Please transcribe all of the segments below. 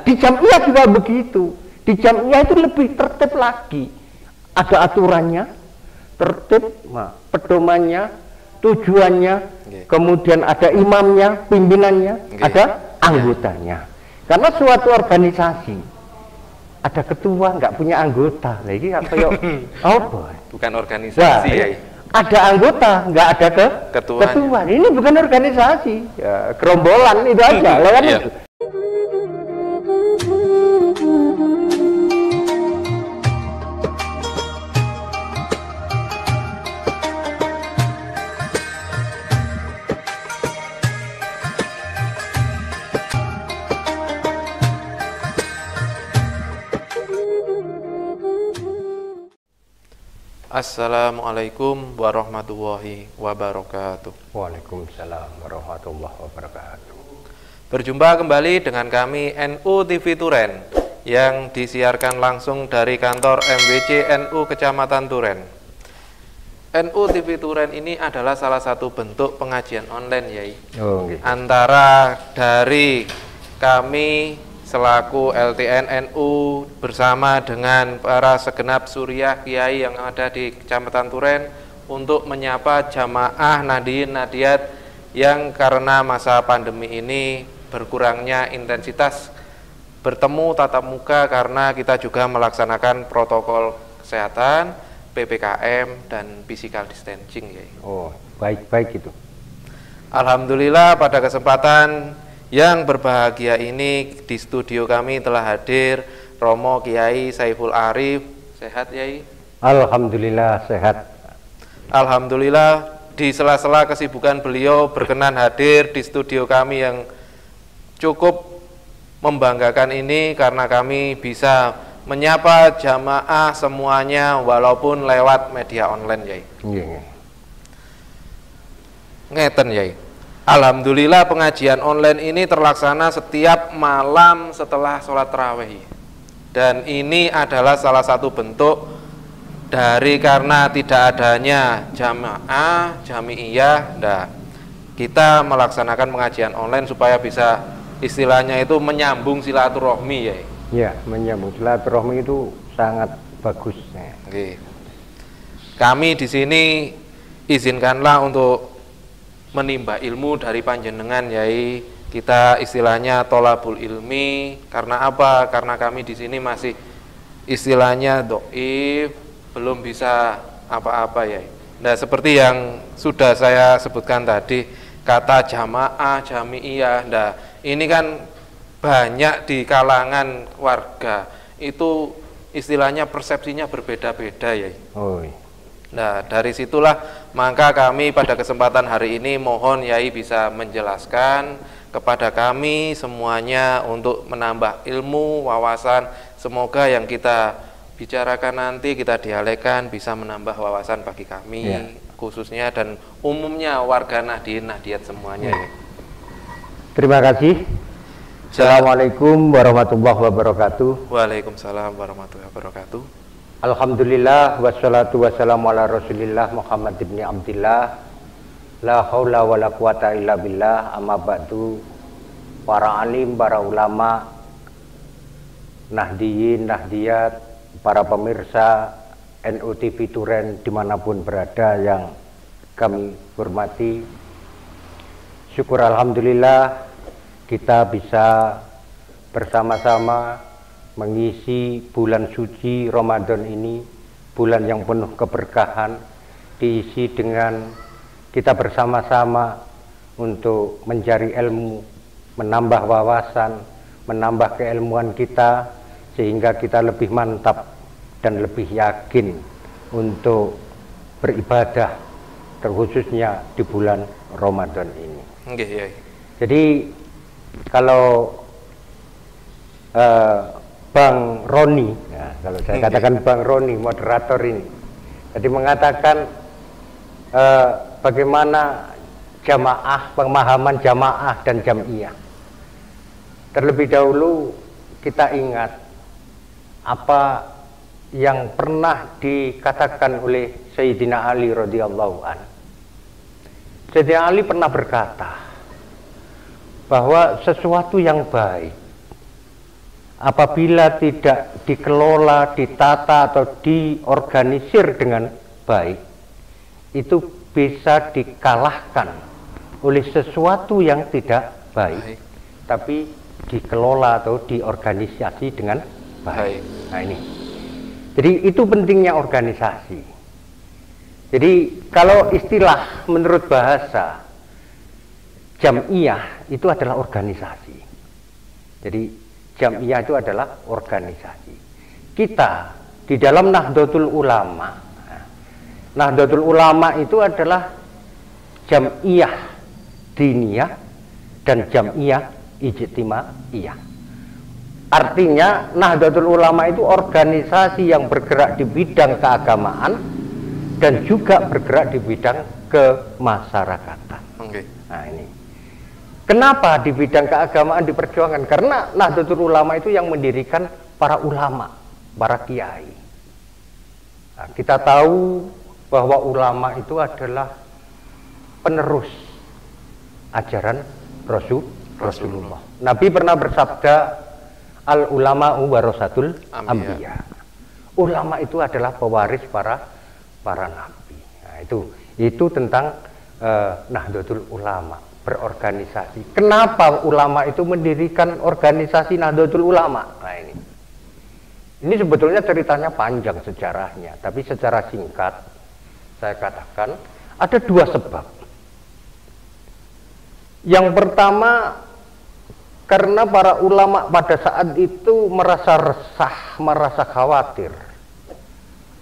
di Jam'iyah juga begitu. Di Jam'iyah itu lebih tertib lagi. Ada aturannya, tertib, pedomannya, tujuannya, kemudian ada imamnya, pimpinannya, ada anggotanya. Karena suatu organisasi ada ketua nggak punya anggota, lagi apa yuk? Oh, bukan organisasi ya. Ada anggota nggak ada ketua. Ini bukan organisasi, ya, gerombolan itu aja, kan itu. Assalamualaikum warahmatullahi wabarakatuh. Waalaikumsalam warahmatullahi wabarakatuh. Berjumpa kembali dengan kami NU TV Turen yang disiarkan langsung dari kantor MWC NU Kecamatan Turen. NU TV Turen ini adalah salah satu bentuk pengajian online, Yai. Antara dari kami selaku LTN NU bersama dengan para segenap suriah kiai yang ada di Kecamatan Turen untuk menyapa jamaah Nahdien Nahdiyat yang karena masa pandemi ini berkurangnya intensitas bertemu tatap muka karena kita juga melaksanakan protokol kesehatan, PPKM dan physical distancing, ya. Oh, baik-baik itu. Alhamdulillah pada kesempatan yang berbahagia ini di studio kami telah hadir Romo Kiai Saiful Arif. Sehat, Yai? Alhamdulillah sehat. Alhamdulillah di sela-sela kesibukan beliau berkenan hadir di studio kami yang cukup membanggakan ini karena kami bisa menyapa jamaah semuanya walaupun lewat media online, Yai. Iya. Ngeten, Yai. Alhamdulillah pengajian online ini terlaksana setiap malam setelah sholat tarawih. Dan ini adalah salah satu bentuk dari karena tidak adanya jamaah, jami'iyah, kita melaksanakan pengajian online supaya bisa istilahnya itu menyambung silaturahmi, ya. Ya, menyambung silaturahmi itu sangat bagus. Oke. Kami di sini izinkanlah untuk menimba ilmu dari panjenengan, Yai. Kita istilahnya tolabul ilmi. Karena apa? Karena kami di sini masih istilahnya dhaif, belum bisa apa-apa, Yai. Nah, seperti yang sudah saya sebutkan tadi, kata jamaah, jami'iyah. Nah, ini kan banyak di kalangan warga. Itu istilahnya persepsinya berbeda-beda, Yai. Oh, iya. Nah, dari situlah maka kami pada kesempatan hari ini mohon Yai bisa menjelaskan kepada kami semuanya untuk menambah ilmu, wawasan. Semoga yang kita bicarakan nanti, kita dialekkan bisa menambah wawasan bagi kami, ya, khususnya dan umumnya warga Nahdien Nahdiyat semuanya, ya. Terima kasih. Assalamualaikum warahmatullahi wabarakatuh. Waalaikumsalam warahmatullahi wabarakatuh. Alhamdulillah wassalatu wassalamu ala Rasulillah Muhammad ibn Abdillah. La haula wala quwata illa billah. Amma ba'du. Para alim, para ulama, Nahdiyin, Nahdiyat, para pemirsa NU TV Turen dimanapun berada yang kami hormati. Syukur alhamdulillah kita bisa bersama-sama mengisi bulan suci Ramadan ini, bulan yang penuh keberkahan, diisi dengan kita bersama-sama untuk mencari ilmu, menambah wawasan, menambah keilmuan kita, sehingga kita lebih mantap dan lebih yakin untuk beribadah, terkhususnya di bulan Ramadan ini. Jadi kalau Bang Roni, ya, kalau saya katakan Bang Roni, moderator ini, jadi mengatakan bagaimana jamaah, pemahaman jamaah dan jam'iyah. Terlebih dahulu kita ingat apa yang pernah dikatakan oleh Sayyidina Ali radhiyallahu an. Sayyidina Ali pernah berkata bahwa sesuatu yang baik apabila tidak dikelola, ditata atau diorganisir dengan baik, itu bisa dikalahkan oleh sesuatu yang tidak baik. Tapi dikelola atau diorganisasi dengan baik. Nah ini. Jadi itu pentingnya organisasi. Jadi kalau istilah menurut bahasa jam'iyah itu adalah organisasi. Jadi jam'iyah itu adalah organisasi. Kita di dalam Nahdlatul Ulama. Nahdlatul Ulama itu adalah jam'iyah diniyah dan jam'iyah ijtimaiyah. Artinya Nahdlatul Ulama itu organisasi yang bergerak di bidang keagamaan dan juga bergerak di bidang kemasyarakatan. Nah ini. Kenapa di bidang keagamaan diperjuangkan? Karena Nahdlatul Ulama itu yang mendirikan para ulama, para kiai. Nah, kita tahu bahwa ulama itu adalah penerus ajaran Rasulullah. Nabi pernah bersabda, al ulama warasatul anbiya. Ulama itu adalah pewaris para nabi. Nah, itu tentang Nahdlatul Ulama, berorganisasi. Kenapa ulama itu mendirikan organisasi Nahdlatul Ulama? Nah ini sebetulnya ceritanya panjang sejarahnya, tapi secara singkat saya katakan ada dua sebab. Yang pertama, karena para ulama pada saat itu merasa resah, merasa khawatir.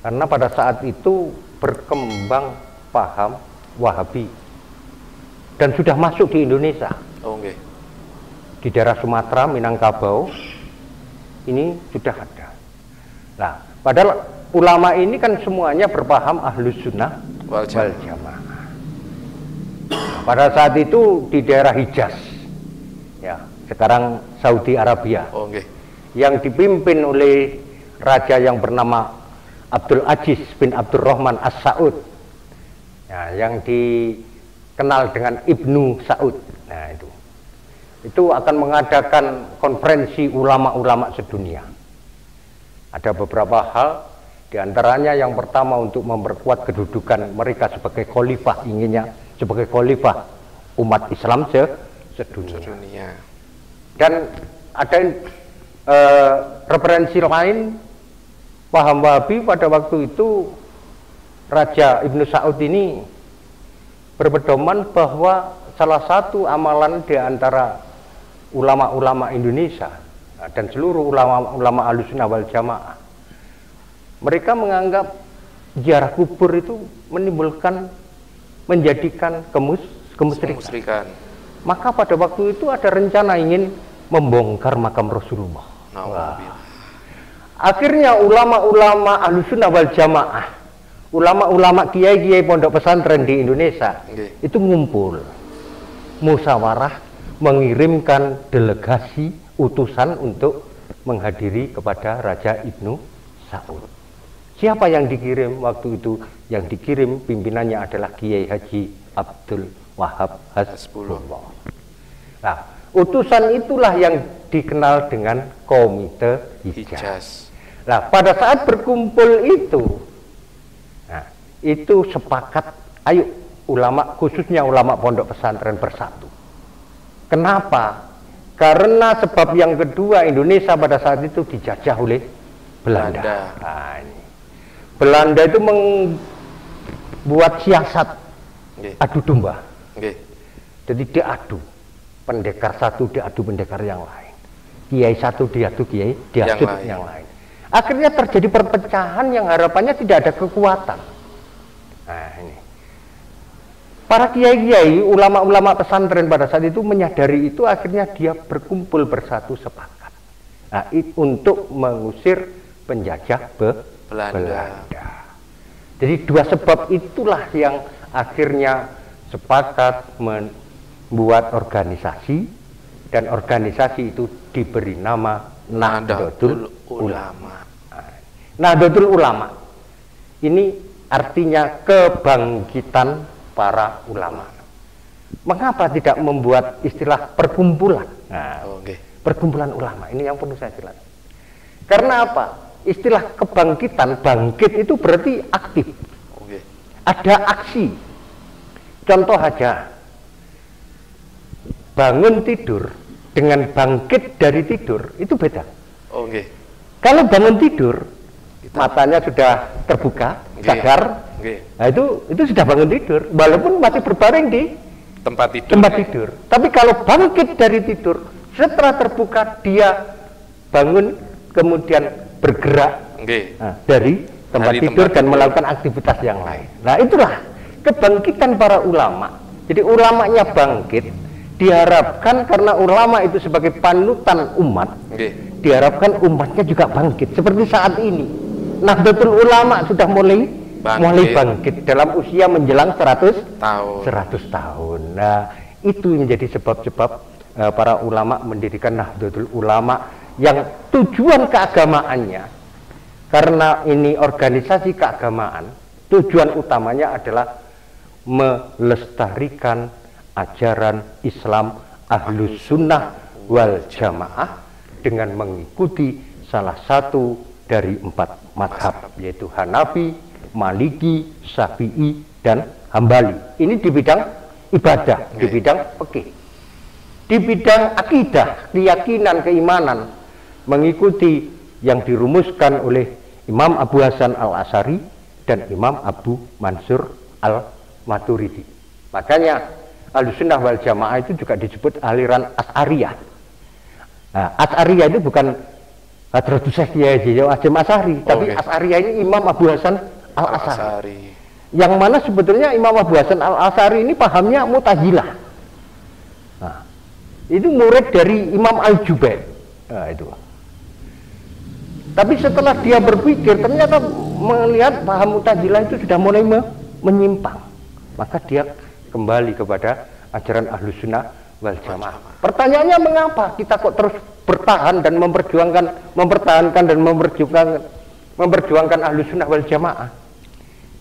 Karena pada saat itu berkembang paham Wahabi dan sudah masuk di Indonesia. Di daerah Sumatera, Minangkabau ini sudah ada. Nah, padahal ulama ini kan semuanya berpaham Ahlus Sunnah wal Jamaah. Pada saat itu di daerah Hijaz, ya, sekarang Saudi Arabia, yang dipimpin oleh raja yang bernama Abdul Aziz bin Abdurrahman As-Saud, ya, yang dikenal dengan Ibnu Saud. Nah itu akan mengadakan konferensi ulama-ulama sedunia. Ada beberapa hal, diantaranya yang pertama untuk memperkuat kedudukan mereka sebagai khalifah, inginnya sebagai khalifah umat Islam sedunia. Dan ada referensi lain, paham Wahabi pada waktu itu Raja Ibnu Saud ini berpedoman bahwa salah satu amalan di antara ulama-ulama Indonesia dan seluruh ulama-ulama Ahlussunnah wal Jamaah, mereka menganggap ziarah kubur itu menjadikan kemusyrikan. Maka pada waktu itu ada rencana ingin membongkar makam Rasulullah. Akhirnya ulama-ulama Ahlussunnah wal Jamaah, ulama-ulama kiai-kiai pondok pesantren di Indonesia itu ngumpul, musyawarah, mengirimkan delegasi utusan untuk menghadiri kepada Raja Ibnu Saud. Siapa yang dikirim waktu itu? Yang dikirim pimpinannya adalah Kiai Haji Abdul Wahab Hasbullah. Nah, utusan itulah yang dikenal dengan Komite Hijaz. Nah, pada saat berkumpul itu, nah, itu sepakat, ayo ulama, khususnya ulama pondok pesantren bersatu. Kenapa? Karena sebab yang kedua, Indonesia pada saat itu dijajah oleh Belanda. Nah, ini. Belanda itu membuat siasat adu domba. Jadi diadu, pendekar satu diadu pendekar yang lain, kiai satu diadu kiai diadu yang lain. Akhirnya terjadi perpecahan yang harapannya tidak ada kekuatan. Nah ini, para kiai-kiai, ulama-ulama pesantren pada saat itu menyadari itu, akhirnya dia berkumpul bersatu sepakat. Nah, untuk mengusir penjajah Belanda. Jadi dua sebab itulah yang akhirnya sepakat membuat organisasi, dan organisasi itu diberi nama Nahdlatul Ulama. Nahdlatul Ulama ini artinya kebangkitan para ulama. Mengapa tidak membuat istilah perkumpulan? Nah, perkumpulan ulama. Ini yang perlu saya jelaskan. Karena apa? Istilah kebangkitan, bangkit itu berarti aktif. Oke. Ada aksi. Contoh aja, bangun tidur dengan bangkit dari tidur itu beda. Oke. Kalau bangun tidur, matanya sudah terbuka, sadar, nah itu sudah bangun tidur, walaupun masih berbaring di tempat tidur. Tapi kalau bangkit dari tidur, setelah terbuka dia bangun, kemudian bergerak dari tempat tidur dan melakukan aktivitas yang lain. Nah, itulah kebangkitan para ulama. Jadi ulamanya bangkit, diharapkan karena ulama itu sebagai panutan umat, diharapkan umatnya juga bangkit. Seperti saat ini, Nahdlatul Ulama sudah mulai bangkit dalam usia menjelang 100 tahun. Nah, itu menjadi sebab-sebab para ulama mendirikan Nahdlatul Ulama yang tujuan keagamaannya, karena ini organisasi keagamaan, tujuan utamanya adalah melestarikan ajaran Islam Ahlus Sunnah wal Jamaah dengan mengikuti salah satu dari 4 mazhab, yaitu Hanafi, Maliki, Syafi'i, dan Hambali. Ini di bidang ibadah, di bidang fikih. Di bidang akidah, keyakinan, keimanan, mengikuti yang dirumuskan oleh Imam Abu Hasan Al-Asy'ari dan Imam Abu Mansur Al-Maturidi. Makanya Ahlussunnah wal Jamaah itu juga disebut aliran Asy'ariyah. Nah, Asy'ariyah itu bukan Hadratus Syekh Kiai Hasyim Asy'ari, tapi Asy'ariyah ini Imam Abu Hasan Al-Asy'ari. Yang mana sebetulnya Imam Abu Hasan Al-Asy'ari ini pahamnya Mu'tazilah. Nah, itu murid dari Imam Al-Jubair. Nah, itu. Tapi setelah dia berpikir, ternyata melihat paham Mu'tazilah itu sudah mulai menyimpang. Maka dia kembali kepada ajaran Ahlus Sunnah wal Jamaah. Pertanyaannya, mengapa kita kok terus bertahan dan mempertahankan dan memperjuangkan Ahlus Sunnah wal Jamaah?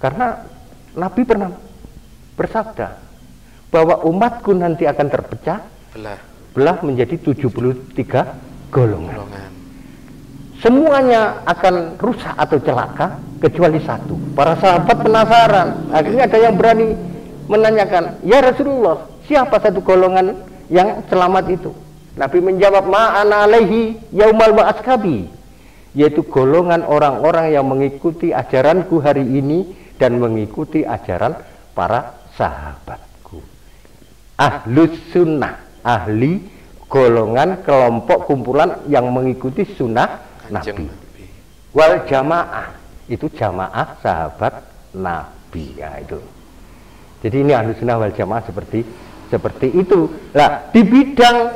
Karena Nabi pernah bersabda bahwa umatku nanti akan terpecah belah menjadi 73 golongan. Semuanya akan rusak atau celaka kecuali satu. Para sahabat penasaran. Akhirnya ada yang berani menanyakan, "Ya Rasulullah, siapa satu golongan yang selamat itu?" Nabi menjawab, "Ma'ana alaihi yaumal wa'askabi," yaitu golongan orang-orang yang mengikuti ajaranku hari ini dan mengikuti ajaran para sahabatku. Ahlus Sunnah, ahli golongan, kelompok, kumpulan yang mengikuti sunnah Nabi. Wal Jamaah, itu jamaah sahabat Nabi. Ya, itu. Jadi ini Ahlus Sunnah wal Jamaah seperti itu. Nah, di bidang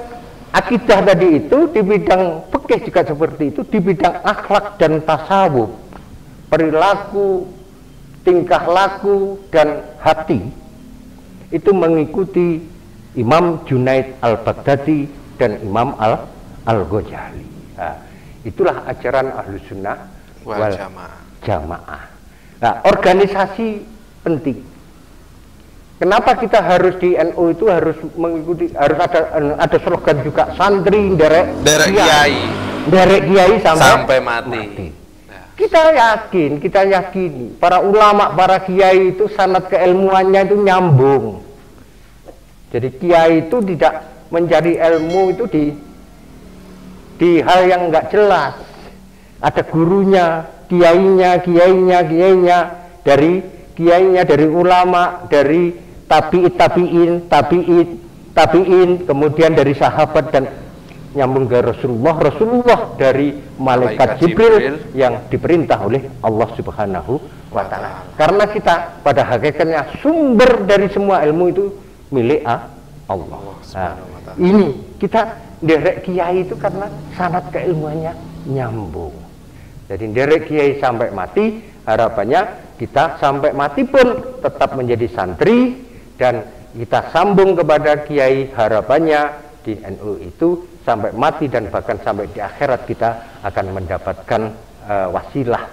akidah tadi itu, di bidang fikih juga seperti itu, di bidang akhlak dan tasawuf, perilaku, tingkah laku dan hati, itu mengikuti Imam Junaid Al-Baghdadi dan Imam Al-Ghazali. Nah, itulah ajaran Ahlus Sunnah wal Jamaah. Nah, organisasi penting. Kenapa kita harus di NU itu harus mengikuti, harus ada slogan juga, santri derek kiai sampai mati. Kita yakini para ulama, para kiai itu sanad keilmuannya itu nyambung. Jadi kiai itu tidak mencari ilmu itu di hal yang enggak jelas. Ada gurunya, kiainya, dari ulama, dari tabi'in, kemudian dari sahabat dan nyambung ke Rasulullah dari malaikat Jibril yang diperintah oleh Allah Subhanahu wa Ta'ala. Karena kita pada hakikatnya sumber dari semua ilmu itu milik Allah. Nah, ini kita derek kiai itu karena sanad keilmuannya nyambung. Jadi derek kiai sampai mati, harapannya kita sampai mati pun tetap menjadi santri dan kita sambung kepada kiai, harapannya di NU itu sampai mati dan bahkan sampai di akhirat kita akan mendapatkan wasilah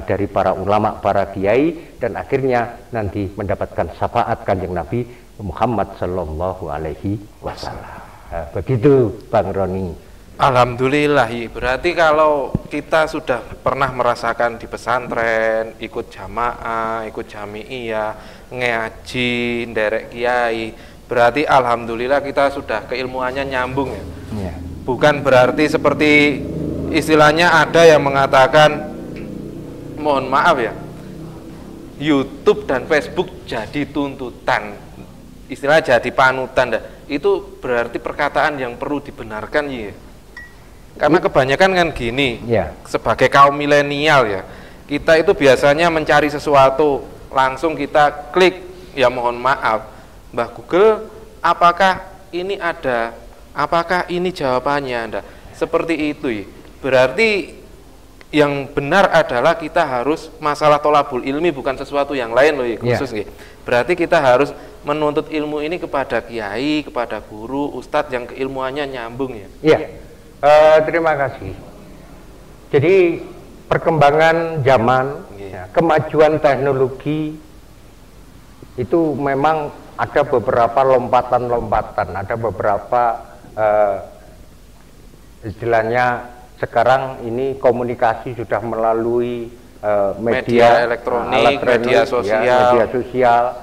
dari para ulama, para kiai, dan akhirnya nanti mendapatkan syafaat Kanjeng Nabi Muhammad Sallallahu Alaihi Wasallam. Begitu Bang Roni. Alhamdulillah, berarti kalau kita sudah pernah merasakan di pesantren, ikut jamaah, ikut jami'iyah, ngaji, nderek kiai, berarti alhamdulillah kita sudah keilmuannya nyambung ya. Ya. Bukan berarti seperti istilahnya ada yang mengatakan, mohon maaf ya, YouTube dan Facebook jadi tuntutan, istilahnya jadi panutan. Itu berarti perkataan yang perlu dibenarkan ya. Karena kebanyakan kan gini, ya. Sebagai kaum milenial ya, kita itu biasanya mencari sesuatu, langsung kita klik, ya mohon maaf, Mbah Google, apakah ini ada, apakah ini jawabannya, seperti itu ya. Berarti yang benar adalah kita harus masalah tolabul ilmi, bukan sesuatu yang lain loh ya, khusus ya. Berarti kita harus menuntut ilmu ini kepada kiai, kepada guru, ustadz yang keilmuannya nyambung ya. Iya. Terima kasih. Jadi perkembangan zaman, ya, kemajuan teknologi itu memang ada beberapa lompatan-lompatan, ada beberapa istilahnya sekarang ini komunikasi sudah melalui media elektronik, media sosial,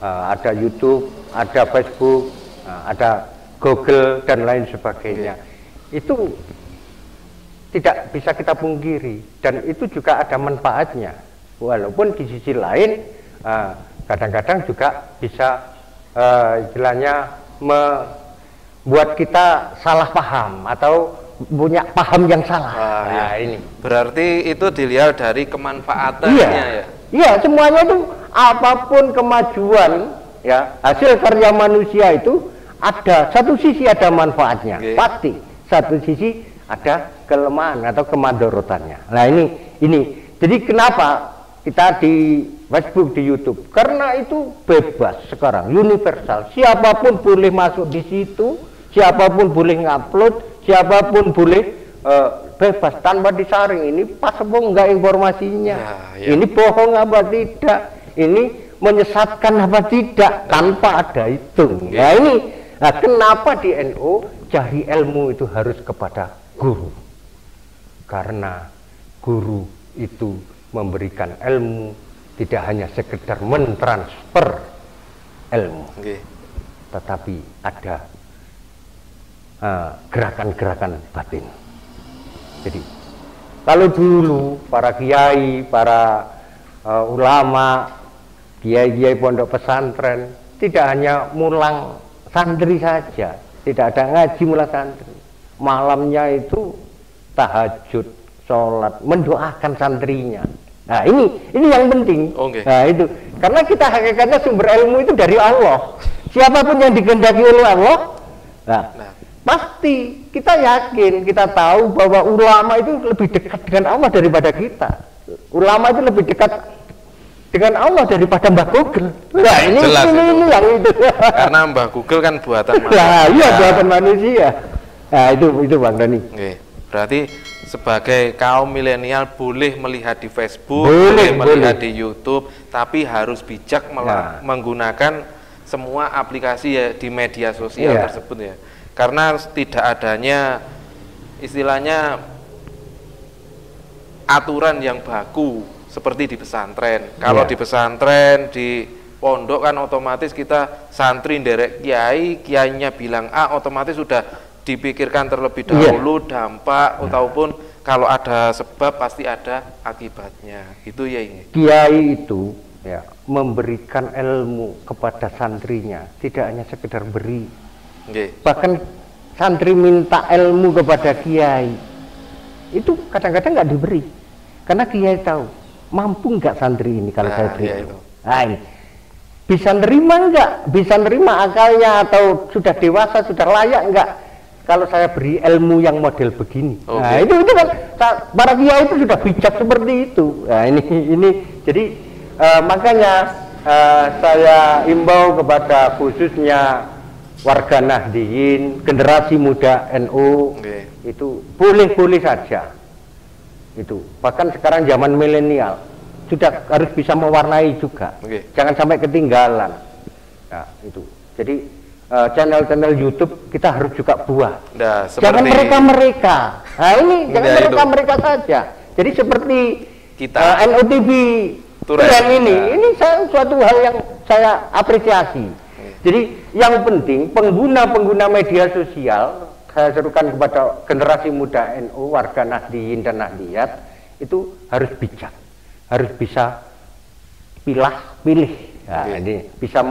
ada YouTube, ada Facebook, ada Google dan lain sebagainya. Itu tidak bisa kita pungkiri dan itu juga ada manfaatnya, walaupun di sisi lain kadang-kadang juga bisa istilahnya membuat kita salah paham atau punya paham yang salah. Ini berarti itu dilihat dari kemanfaatannya ya. Iya, semuanya itu apapun kemajuan ya, hasil karya manusia itu ada satu sisi ada manfaatnya, pasti. Satu sisi ada kelemahan atau kemadorotannya. Nah ini. Jadi kenapa kita di Facebook, di YouTube? Karena itu bebas sekarang, universal. Siapapun boleh masuk di situ, siapapun boleh ngupload, siapapun boleh bebas tanpa disaring. Ini pas apa enggak informasinya? Ya. Ini bohong apa tidak? Ini menyesatkan apa tidak? Tanpa ada itu. Nah ini. Nah, kenapa di NU cari ilmu itu harus kepada guru? Karena guru itu memberikan ilmu, tidak hanya sekedar mentransfer ilmu, tetapi ada gerakan-gerakan batin. Jadi kalau dulu para kiai, para ulama, kiai-kiai pondok pesantren tidak hanya mulang santri saja, tidak ada ngaji mulai santri, malamnya itu tahajud, sholat, mendoakan santrinya. Nah ini yang penting. Nah itu karena kita hakikatnya sumber ilmu itu dari Allah. Siapapun yang dikehendaki oleh Allah, nah pasti kita yakin, kita tahu bahwa ulama itu lebih dekat dengan Allah daripada kita. Ulama itu lebih dekat dengan Allah daripada Mbah Google. Nah ini yang itu. Karena Mbah Google kan buatan manusia. Nah, iya buatan manusia. Nah itu Bang Dani. Berarti sebagai kaum milenial boleh melihat di Facebook, boleh melihat di YouTube, tapi harus bijak menggunakan semua aplikasi ya di media sosial tersebut ya. Karena tidak adanya istilahnya aturan yang baku seperti di pesantren. Kalau di pesantren, di pondok kan otomatis kita santri nderek kiai, kiainya bilang A, otomatis sudah dipikirkan terlebih dahulu dampak ataupun kalau ada sebab pasti ada akibatnya. Itu ya ini. Kiai itu ya memberikan ilmu kepada santrinya, tidak hanya sekedar beri. Bahkan santri minta ilmu kepada kiai. Itu kadang-kadang nggak diberi. Karena kiai tahu mampu nggak santri ini kalau saya beri. Bisa nerima nggak? Bisa nerima akalnya atau sudah dewasa, sudah layak nggak? Kalau saya beri ilmu yang model begini. Nah itu kan para kiai itu sudah bijak seperti itu. Nah ini jadi makanya saya imbau kepada khususnya warga Nahdliyin, generasi muda NU, itu boleh-boleh saja. Itu bahkan sekarang zaman milenial sudah harus bisa mewarnai juga, jangan sampai ketinggalan. Nah itu jadi channel-channel YouTube kita harus juga buat. Nah, jangan mereka. Nah ini jangan mereka saja. Jadi seperti kita NOTV Turen ini suatu hal yang saya apresiasi. Jadi yang penting pengguna media sosial, saya serukan kepada generasi muda NU, warga Nahdliyin dan Nahdliyat, itu harus bijak, harus bisa pilih. Nah, ini bisa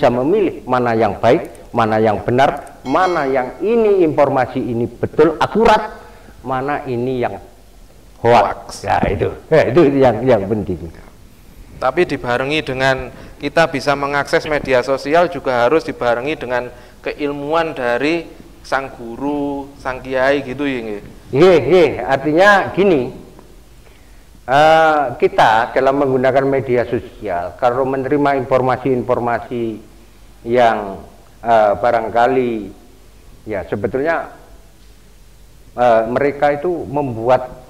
memilih mana yang baik, mana yang benar, mana yang ini informasi ini betul akurat, mana ini yang hoax. Ya itu yang penting. Tapi dibarengi dengan kita bisa mengakses media sosial juga harus dibarengi dengan keilmuan dari sang guru, sang kiai gitu ya nggih. Artinya gini. Kita dalam menggunakan media sosial, kalau menerima informasi-informasi yang barangkali ya sebetulnya mereka itu membuat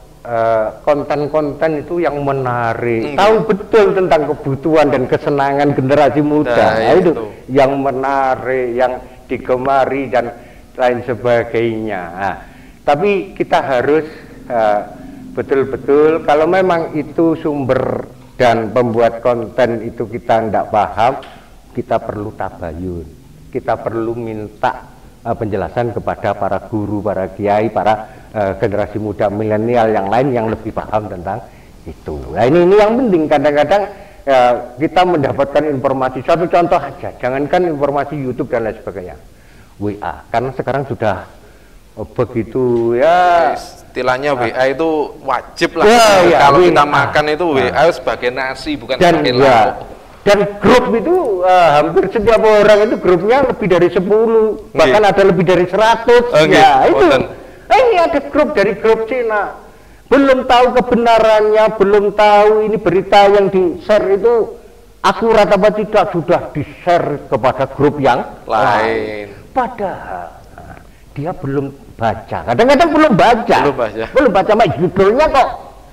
konten-konten itu yang menarik, tahu betul tentang kebutuhan dan kesenangan generasi muda, itu yang menarik, yang digemari dan lain sebagainya. Tapi kita harus betul-betul kalau memang itu sumber dan pembuat konten itu kita tidak paham, kita perlu tabayun, kita perlu minta penjelasan kepada para guru, para kiai, para generasi muda milenial yang lain yang lebih paham tentang itu. Nah ini yang penting. Kadang-kadang kita mendapatkan informasi, satu contoh aja, jangankan informasi YouTube dan lain sebagainya, WA, karena sekarang sudah begitu ya istilahnya WA itu wajib lah kalau kita makan itu WA sebagai nasi bukan sebagai lauk. Dan grup itu hampir setiap orang itu grupnya lebih dari 10, bahkan ada lebih dari 100. Ya itu ini ada grup dari grup Cina, belum tahu kebenarannya, belum tahu ini berita yang di share itu akurat apa tidak, sudah di share kepada grup yang lain, padahal dia belum baca, kadang-kadang belum baca mak judulnya kok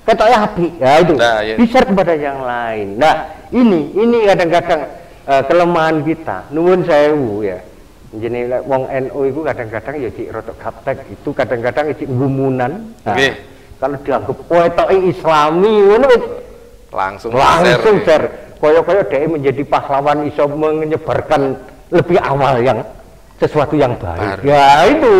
ketoknya habis, ya itu bisa kepada yang lain. Nah ini kadang-kadang kelemahan kita, nuwun sewu ya. Jadi wong NU itu kadang-kadang ya cik rotok gaptek, itu kadang-kadang cik gumunan. Kalau dianggap poetoki Islami, langsung share. Koyo-koyo dia menjadi pahlawan, iso menyebarkan lebih awal yang sesuatu yang baik. Ya itu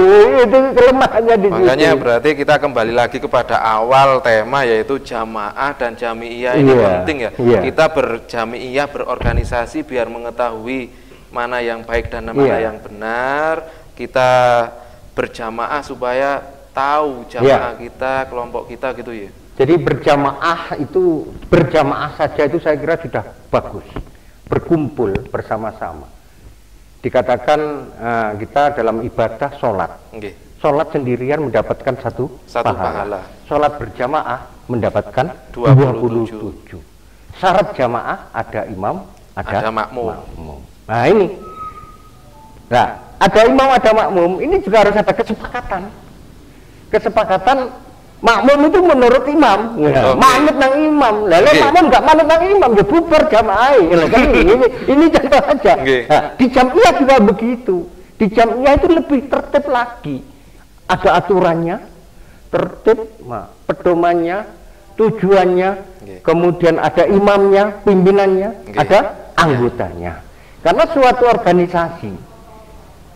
kelemahannya di situ. Makanya berarti kita kembali lagi kepada awal tema, yaitu jamaah dan jami'iyah ini penting ya. Kita berjami'iyah, berorganisasi biar mengetahui mana yang baik dan mana yang benar. Kita berjamaah supaya tahu jamaah kita, kelompok kita gitu ya. Jadi berjamaah saja itu saya kira sudah bagus. Berkumpul bersama-sama. Dikatakan kita dalam ibadah sholat, sholat sendirian mendapatkan satu pahala. Sholat berjamaah mendapatkan 27. Syarat jamaah ada imam, ada makmum. Nah ini, ada imam, ada makmum. Ini juga harus ada kesepakatan. Makmum itu menurut imam, manut nang imam. Lalu makmum nggak manut nang imam, ya bubar jamaah. Ini contoh aja. Di jamiah juga begitu. Di jamiah itu lebih tertib lagi. Ada aturannya, tertib, pedomannya, tujuannya, kemudian ada imamnya, pimpinannya, ada anggotanya. Karena suatu organisasi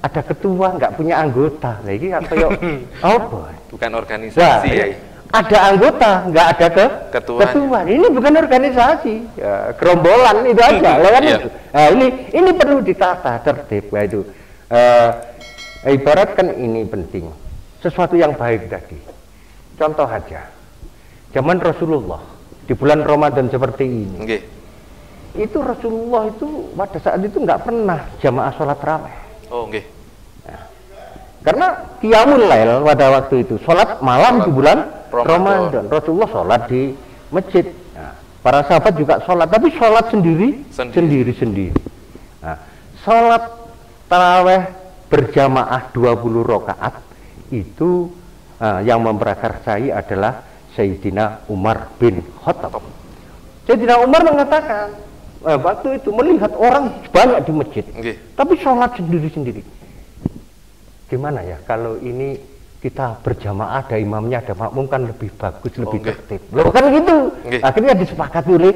ada ketua nggak punya anggota, lagi kayak apa? Bukan organisasi ya. Ada anggota nggak ada ketua. Ini bukan organisasi, ya, gerombolan itu aja, kan? Nah, ini perlu ditata tertib, ya itu. Ibarat kan ini penting, sesuatu yang baik tadi. Contoh aja, zaman Rasulullah di bulan Ramadan seperti ini, itu Rasulullah itu pada saat itu nggak pernah jamaah sholat raweh. Karena qiyamul lail pada waktu itu, sholat malam di bulan Ramadan. Rasulullah sholat di masjid. Para sahabat juga sholat, tapi sholat sendiri. Nah, sholat taraweh berjamaah 20 rakaat itu yang memprakarsai adalah Sayyidina Umar bin Khattab. Sayyidina Umar mengatakan, waktu itu melihat orang banyak di masjid, tapi sholat sendiri-sendiri. Gimana ya kalau ini kita berjamaah, ada imamnya, ada makmum, kan lebih bagus, lebih tertib. Loh kan gitu. Akhirnya disepakati oleh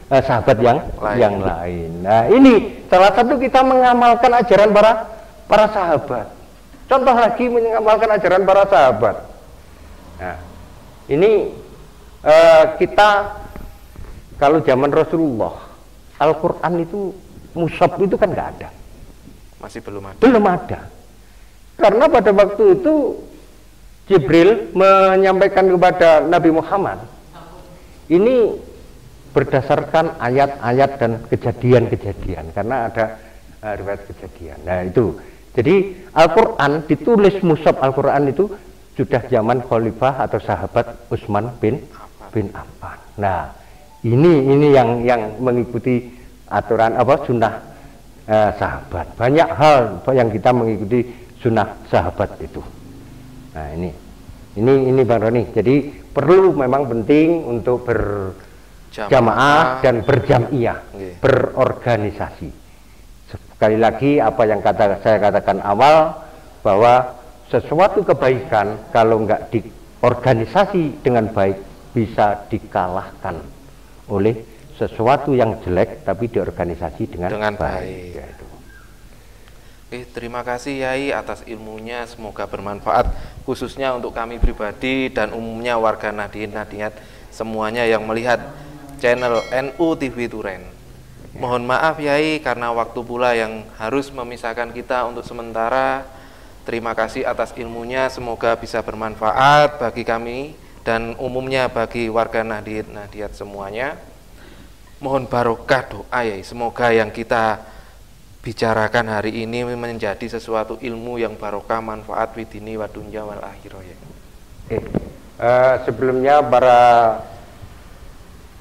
sahabat yang lain. Nah ini salah satu kita mengamalkan ajaran para sahabat. Contoh lagi mengamalkan ajaran para sahabat. Nah ini kita kalau zaman Rasulullah, Al-Quran itu mushaf itu kan nggak ada. Masih belum ada. Belum ada. Karena pada waktu itu Jibril menyampaikan kepada Nabi Muhammad ini berdasarkan ayat-ayat dan kejadian-kejadian, karena ada riwayat kejadian. Nah itu, jadi Al-Quran ditulis mushaf Al-Quran itu sudah zaman Khalifah atau sahabat Utsman bin Affan. Nah ini yang mengikuti aturan sunnah sahabat. Banyak hal yang kita mengikuti sunnah sahabat itu. Nah ini Bang Roni. Jadi perlu memang penting untuk berjamaah dan berjamiyah, berorganisasi. Sekali lagi apa yang saya katakan awal, bahwa sesuatu kebaikan kalau nggak diorganisasi dengan baik bisa dikalahkan oleh sesuatu yang jelek tapi diorganisasi dengan baik. Ya, itu. Oke, terima kasih Yai atas ilmunya, semoga bermanfaat khususnya untuk kami pribadi dan umumnya warga Nahdien semuanya yang melihat channel NU TV Turen. Mohon maaf Yai karena waktu pula yang harus memisahkan kita untuk sementara. Terima kasih atas ilmunya, semoga bisa bermanfaat bagi kami dan umumnya bagi warga Nahdien semuanya. Mohon barokah doa Yai, semoga yang kita bicarakan hari ini menjadi sesuatu ilmu yang barokah, manfaat widini wa dunya wal akhirah ya. Sebelumnya para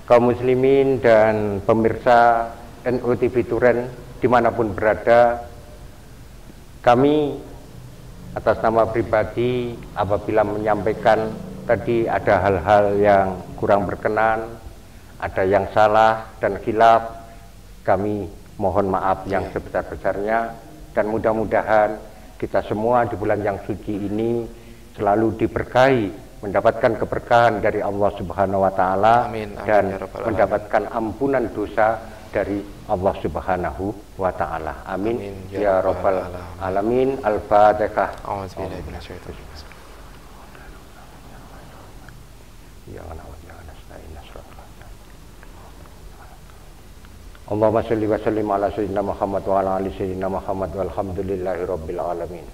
kaum muslimin dan pemirsa NU TV Turen dimanapun berada, kami atas nama pribadi apabila menyampaikan tadi ada hal-hal yang kurang berkenan, ada yang salah dan khilaf, kami mohon maaf yang sebesar-besarnya, dan mudah-mudahan kita semua di bulan yang suci ini selalu diberkahi, mendapatkan keberkahan dari Allah Subhanahu wa Ta'ala, dan mendapatkan ampunan dosa dari Allah Subhanahu wa Ta'ala. Amin ya rabbal alamin. Al-Fatihah. Allahumma sholli wa sallim ala sayyidina Muhammad wa ala ali sayyidina Muhammad walhamdulillahi rabbil alamin.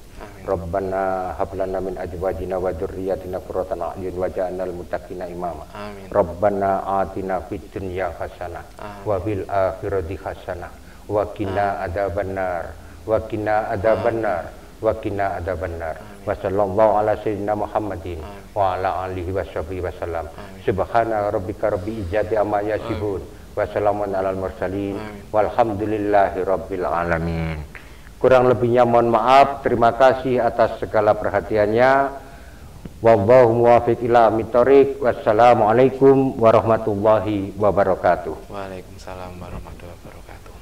Rabbana hab lana min azwajina wa dzurriyyatina qurrata a'yun waj'alnal muttaqina imama. Rabbana atina fid dunya hasanah wa fil akhirati hasanah wa qina adzabannar wa qina adzabannar wa qina adzabannar. Wa sallallahu ala sayyidina Muhammadin wa ala alihi washabihi wasallam. Subhana rabbika rabbil izzati amma yasifun. Wassalamun alal mursalin walhamdulillahi rabbil alamin. Kurang lebihnya mohon maaf. Terima kasih atas segala perhatiannya. Wallahu muwaffiq ila aqwamit. Wassalamualaikum warahmatullahi wabarakatuh. Waalaikumsalam warahmatullahi wabarakatuh.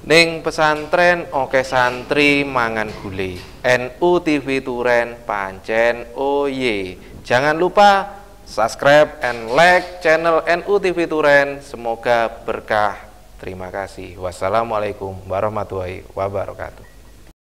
Ning pesantren oke santri mangan gule. NU TV Turen pancen oye. Jangan lupa subscribe and like channel NU TV Turen. Semoga berkah. Terima kasih. Wassalamualaikum warahmatullahi wabarakatuh.